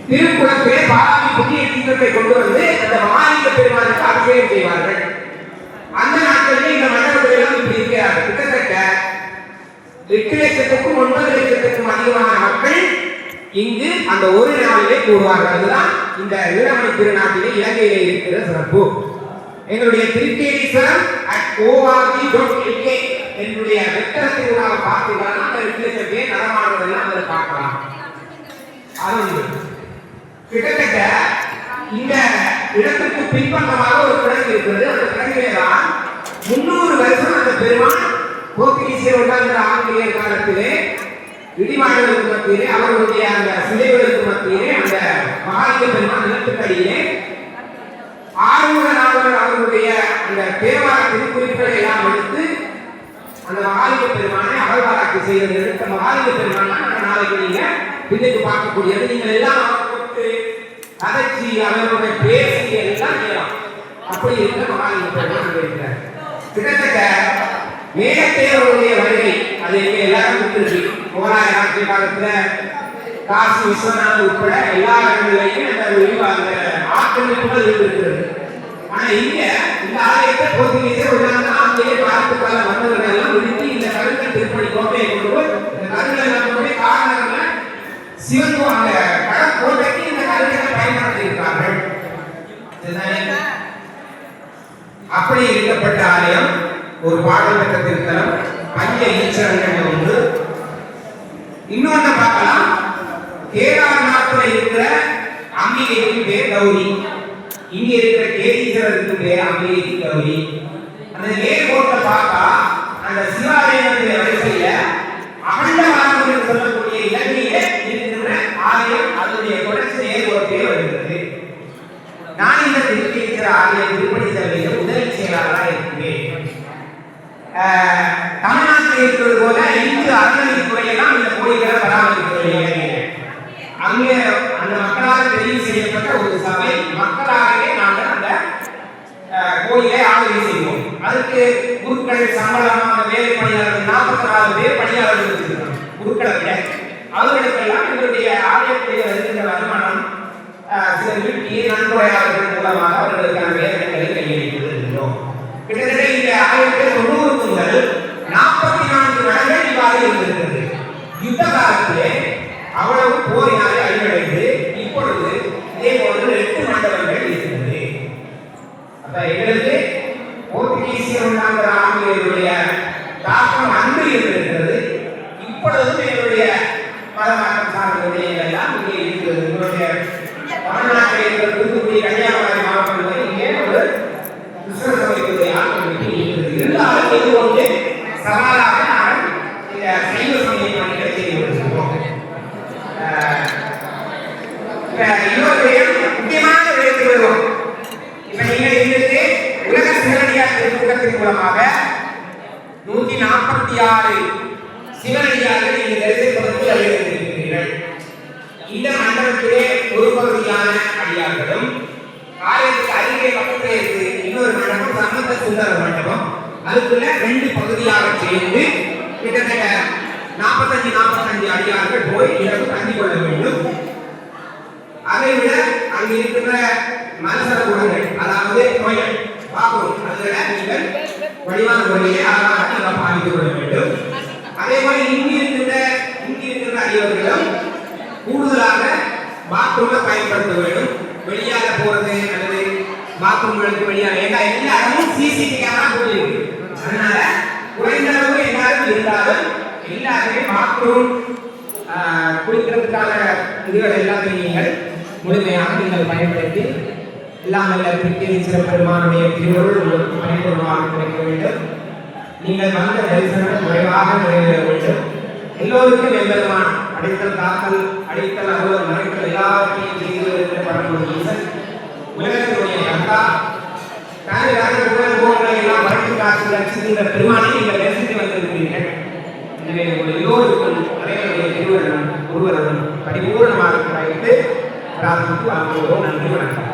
திருக்குளத்திலே பாலாவி புதிய தீர்த்தத்தை கொண்டு வந்து அந்த மகாலிங்க பெருமானுக்கு அபிஷேகம் செய்வார்கள். அந்த நாட்களிலே இந்த மண்டபத்தில் எல்லாம் இப்படி இருக்கிறார்கள். கிட்டத்தட்ட 8 லட்சத்துக்கும் 9 லட்சத்துக்கும் அதிகமான மக்கள் இங்கு அந்த ஒரு நாளிலே கூடுவார்கள். அதுதான் இந்த வீரமணி திருநாட்டிலே இலங்கையிலே இருக்கிற சிறப்பு. எங்களுடைய திருக்கேதீஸ்வரம் @org.lk என்னுடைய வெத்தரத்தினூடாக பார்த்தீங்கன்னா அந்த 8 லட்சம் பேர் நடமாடுவதெல்லாம் அதில் பார்க்கலாம். அது கிட்டத்தட்ட இந்த இடத்துக்கு பின்பக்கமாக ஒரு கிழங்கு இருக்கிறது. அந்த கிழங்கிலே தான் 300 வருஷம் அந்த பெருமான் போர்த்துகீசியர் உண்டாங்கிற ஆங்கிலேயர் காலத்திலே இடிமாடுகளுக்கு மத்தியிலே அவர்களுடைய அந்த சிலைகளுக்கு மத்தியிலே அந்த மகாலிங்க பெருமான் நிலத்துக்கடியிலே ஆறுமுகநாதர் அவர்களுடைய அந்த தேவார திருக்குறிப்புகளை எல்லாம் எடுத்து அந்த மகாலிங்க பெருமானை அகழ்வாராய்ச்சி செய்வது எடுத்த மகாலிங்க பெருமான் நாளைக்கு நீங்க பின்னுக்கு பார்க்கக்கூடியது. நீங்கள் எல்லாம் கதைச்சி அவர்களுடைய பேசி எல்லாம் செய்யலாம். அப்படி இருக்க மகாலிங்க பெருமான் இருக்கிறார். கிட்டத்தட்ட மேகத்தேவருடைய வருகை அது எங்க எல்லாரும் விட்டுருக்கு. முகலாய ஆட்சி காலத்துல காசி விஸ்வநாதர் உட்பட எல்லா இடங்களிலையும் அந்த ஆக்கிரமிப்புகள் இருக்கிறது. ஆனா இங்க இந்த ஆலயத்தை போர்த்துகீசியர் உள்ளாங்க ஆங்கிலேயர் காலத்துக்கால வந்தவர்கள் எல்லாம் விடுத்து இந்த கருங்கல் திருப்பணி கோட்டையை கொண்டு போய் இந்த கருங்கல் எல்லாம் காரணங்கள்ல சிவன் அந்த கடற்கோட்டைக்கு இந்த கருங்கலை பயன்படுத்தி இருக்கிறார்கள். அப்படி இருக்கப்பட்ட ஆலயம் ஒரு பாடல் பெற்ற திருத்தலம் பஞ்ச ஈஸ்வரங்கள் ஒன்று. இன்னொன்னு பார்க்கலாம். கேதார்நாத்தில் இருக்கிற அம்பிகைக்கு பேர் கௌரி, இங்க இருக்கிற கேதீஸ்வரருக்கு பேர் அம்பிகைக்கு கௌரி. அந்த நேர்கோட்டை பார்த்தா அந்த சிவாலயத்தின் வரிசையில அகண்டவாரம் சொல்லக்கூடிய இலங்கையில இருக்கிற ஆலயம் அதனுடைய தொடர்ச்சி நேர்கோட்டே வருகிறது. நான் இந்த திருக்கேதீஸ்வர ஆலய திருப்பணி சபையில் உதவி செயலாளராக இருக்கிறேன். தமிழ்நாட்டில் இருக்கிறது போல இந்து அறநிலைத்துறையெல்லாம் இந்த கோயில்களை பராமரிக்கிறது. அங்கே அந்த மக்களால் தெரிவு செய்யப்பட்ட ஒரு சபை மக்களாகவே நாங்கள் அந்த கோயிலை ஆளுகை செய்வோம். அதுக்கு குருக்கள் சம்பளம் அந்த வேலை பணியாளர்கள் 44 பேர் பணியாளர்கள் வச்சிருக்கிறோம். குருக்களை விட அவர்களுக்கெல்லாம் எங்களுடைய ஆலயத்தில் வருகின்ற வருமானம் சில வீட்டிய நன்கொடையாளர்கள் மூலமாக அவர்களுக்கான வேதனைகளை கையளித்திருக்கிறோம். கிட்டத்தட்ட இந்த ஆலயத்தில் 90 முதல் 44 வருடங்கள் இவ்வாறு இருந்திருக்கிறது. யுத்த காலத்திலே அவ்வளவு போரினாலே அழிவடைந்து இப்பொழுது இதே போன்று 8 மண்டபங்கள் இருக்கிறது. அப்ப எங்களுக்கு போர்த்துகீசியர் உண்டாங்கிற ஆங்கிலேயருடைய தாக்கம் அன்று இருக்கிறது. இப்பொழுதும் எங்களுடைய மதமாற்றம் சார்ந்த எல்லாம் இங்கே இருக்கிறது. எங்களுடைய தமிழ்நாட்டில் இருக்கிற தூத்துக்குடி கன்னியாகுமரி மாவட்டங்களில் இங்கே ஒரு கிருஷ்ண சபைக்குரிய ஆக்கிரமிப்பு இருக்கிறது. இருந்தாலும் இது ஒன்று சவாலாக நாங்கள் இந்த சைவ சமய பணிகளை செய்து வருகிறோம். முக்கியமான விடயத்தில் வருவோம். இப்ப நீங்கள் இன்றைக்கு உலக சிவனடியார் திருக்கூட்டத்தின் மூலமாக 146 சிவனடியார்கள் நீங்கள் தரிசிப்பதற்கு அறிவித்திருக்கிறீர்கள். இந்த மண்டபத்திலே ஒரு பகுதியான அடியார்களும் ஆலயத்துக்கு அருகே பக்கத்திலே இருக்கு இன்னொரு மண்டபம் சம்பந்த சுந்தர மண்டபம். அதுக்குள்ள 2 பகுதியாக சேர்ந்து கிட்டத்தட்ட 45 அடியார்கள் போய் இரவு தங்கி கொள்ள வேண்டும். அதை விட அங்கு இருக்கிற மனசர குணங்கள் அதாவது நோய்கள் பார்க்கணும். அதில் நீங்கள் வடிவான முறையை அழகாக பாதித்துக் கொள்ள வேண்டும். அதே மாதிரி இங்கு இருக்கின்ற அடியவர்களும் கூடுதலாக பாத்ரூமை பயன்படுத்த வேண்டும். வெளியாக போறது அல்லது பாத்ரூம்களுக்கு வெளியாக எல்லா இடமும் சிசிடிவி கேமரா போட்டிருக்கு. அதனால குறைந்த அளவு எல்லாரும் இருந்தாலும் எல்லாருமே பாத்ரூம் குளிக்கிறதுக்கான இதுகள் எல்லாத்தையும் நீங்கள் முழுமையாக நீங்கள் பயன்படுத்தி இல்லாமல் திருக்கேதீஸ்வர பெருமானுடைய திருவருள் உங்களுக்கு பயன்படுமாக கிடைக்க வேண்டும். நீங்கள் வந்த தரிசனம் குறைவாக நிறைவேற வேண்டும். எல்லோருக்கும் எம்பெருமான் அடித்தல் காத்தல் அடித்தல் அறுவர் மறைத்தல் எல்லாவற்றையும் செய்து வரக்கூடிய ஈசன் உலகத்தினுடைய கந்தா போர்களை எல்லாம் மறைத்து காத்து ரசிக்கின்ற பெருமானை நீங்கள் தரிசித்து வந்திருக்கிறீர்கள். எனவே உங்கள் எல்லோருக்கும் அனைவருடைய திருவருளும் ஒருவரும் பரிபூர்ணமாக கிடைத்து பிரார்த்தித்து வாழ்வோம். நன்றி, வணக்கம்.